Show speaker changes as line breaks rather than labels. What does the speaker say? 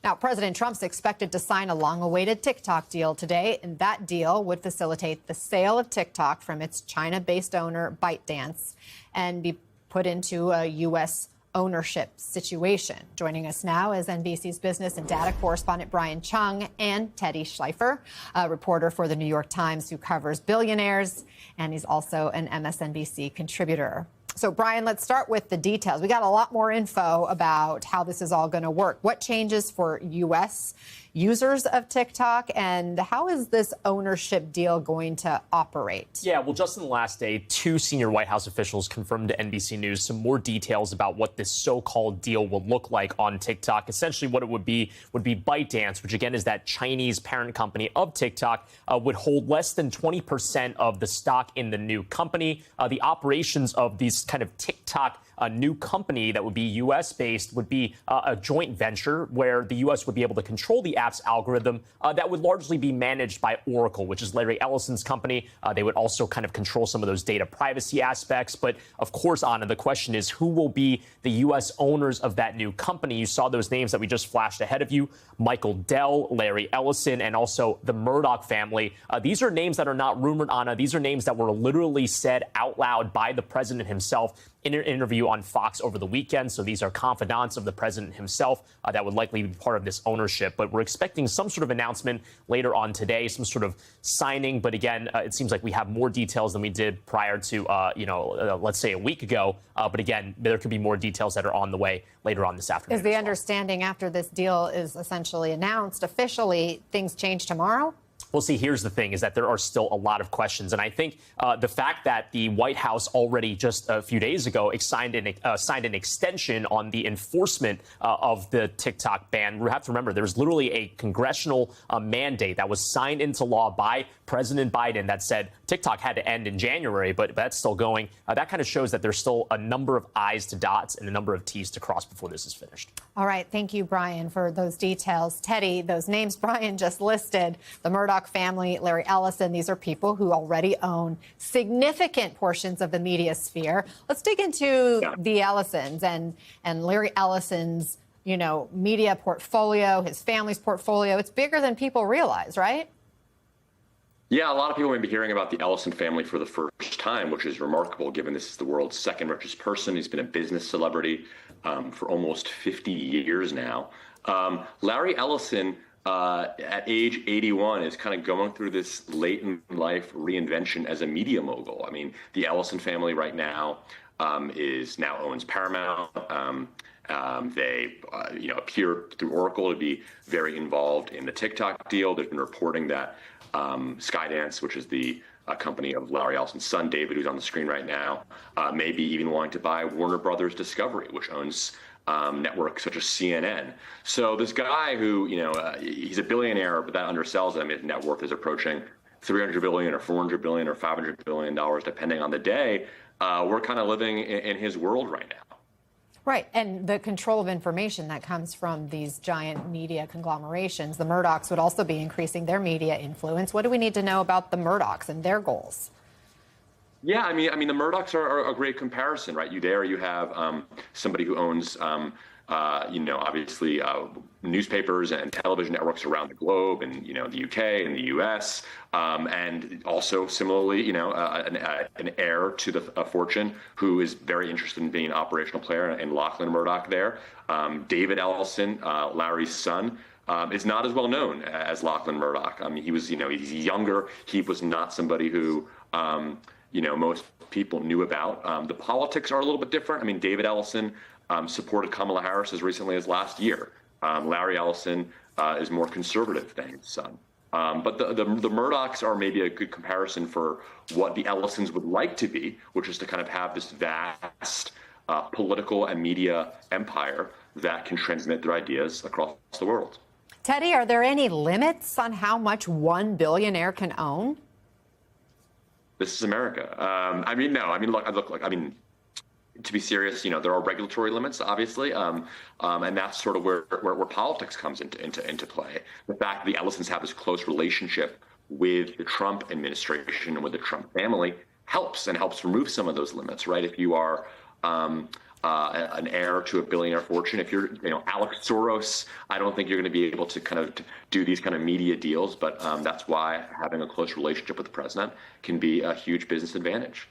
Now, President Trump's expected to sign a long-awaited TikTok deal today, and that deal would facilitate the sale of TikTok from its China-based owner, ByteDance, and be put into a U.S. ownership situation. Joining us now is NBC's business and data correspondent Brian Chung and Teddy Schleifer, a reporter for the New York Times who covers billionaires, and he's also an MSNBC contributor. So, Brian, let's start with the details. We got a lot more info about how this is all going to work. What changes for U.S. users of TikTok, and how is this ownership deal going to operate?
Yeah, well, just in the last day, two senior White House officials confirmed to NBC News some more details about what this so-called deal will look like on TikTok. Essentially, what it would be ByteDance, which again is that Chinese parent company of TikTok, would hold less than 20% of the stock in the new company. The operations of these kind of TikTok new company that would be U.S.-based would be a joint venture where the U.S. would be able to control the app's algorithm that would largely be managed by Oracle, which is Larry Ellison's company. They would also kind of control some of those data privacy aspects. But of course, Anna, the question is who will be the U.S. owners of that new company? You saw those names that we just flashed ahead of you: Michael Dell, Larry Ellison, and also the Murdoch family. These are names that are not rumored, Anna. These are names that were literally said out loud by the president himself in an interview on Fox over the weekend. So these are confidants of the president himself that would likely be part of this ownership. But we're expecting some sort of announcement later on today, some sort of signing. But again, it seems like we have more details than we did prior to, let's say a week ago. But again, there could be more details that are on the way later on this afternoon.
Is the understanding after this deal is essentially announced officially, things change tomorrow?
Well, see, here's the thing, is that there are still a lot of questions. And I think the fact that the White House already just a few days ago signed an extension on the enforcement of the TikTok ban. We have to remember there's literally a congressional mandate that was signed into law by President Biden that said TikTok had to end in January, but that's still going. That kind of shows that there's still a number of I's to dots and a number of T's to cross before this is finished.
All right. Thank you, Brian, for those details. Teddy, those names Brian just listed, the Murdoch family, Larry Ellison, these are people who already own significant portions of the media sphere. Let's dig into the Ellisons and Larry Ellison's, media portfolio, his family's portfolio. It's bigger than people realize, right?
Yeah, a lot of people may be hearing about the Ellison family for the first time, which is remarkable given this is the world's second richest person. He's been a business celebrity for almost 50 years now. Larry Ellison, at age 81, is kind of going through this late in life reinvention as a media mogul. I mean, the Ellison family right now owns Paramount. They appear through Oracle to be very involved in the TikTok deal. There's been reporting that Skydance, which is the company of Larry Ellison's son, David, who's on the screen right now, may be even wanting to buy Warner Brothers Discovery, which owns networks such as CNN. So this guy who, he's a billionaire, but that undersells him. His net worth is approaching $300 billion or $400 billion or $500 billion, depending on the day. We're kind of living in his world right now.
Right. And the control of information that comes from these giant media conglomerations, the Murdochs would also be increasing their media influence. What do we need to know about the Murdochs and their goals?
Yeah, I mean, the Murdochs are a great comparison, right? You have somebody who owns, obviously newspapers and television networks around the globe, and the UK and the US, and also similarly, an heir to the fortune who is very interested in being an operational player, and Lachlan Murdoch there. David Ellison, Larry's son, is not as well known as Lachlan Murdoch. I mean, he was, he's younger. He was not somebody who most people knew about. The politics are a little bit different. I mean, David Ellison supported Kamala Harris as recently as last year. Larry Ellison is more conservative than his son. But the Murdochs are maybe a good comparison for what the Ellisons would like to be, which is to kind of have this vast political and media empire that can transmit their ideas across the world.
Teddy, are there any limits on how much one billionaire can own?
This is America. To be serious, there are regulatory limits, obviously, and that's sort of where politics comes into play. The fact that the Ellisons have this close relationship with the Trump administration and with the Trump family helps remove some of those limits, right? If you are an heir to a billionaire fortune. If you're, Alex Soros, I don't think you're going to be able to kind of do these kind of media deals. But that's why having a close relationship with the president can be a huge business advantage.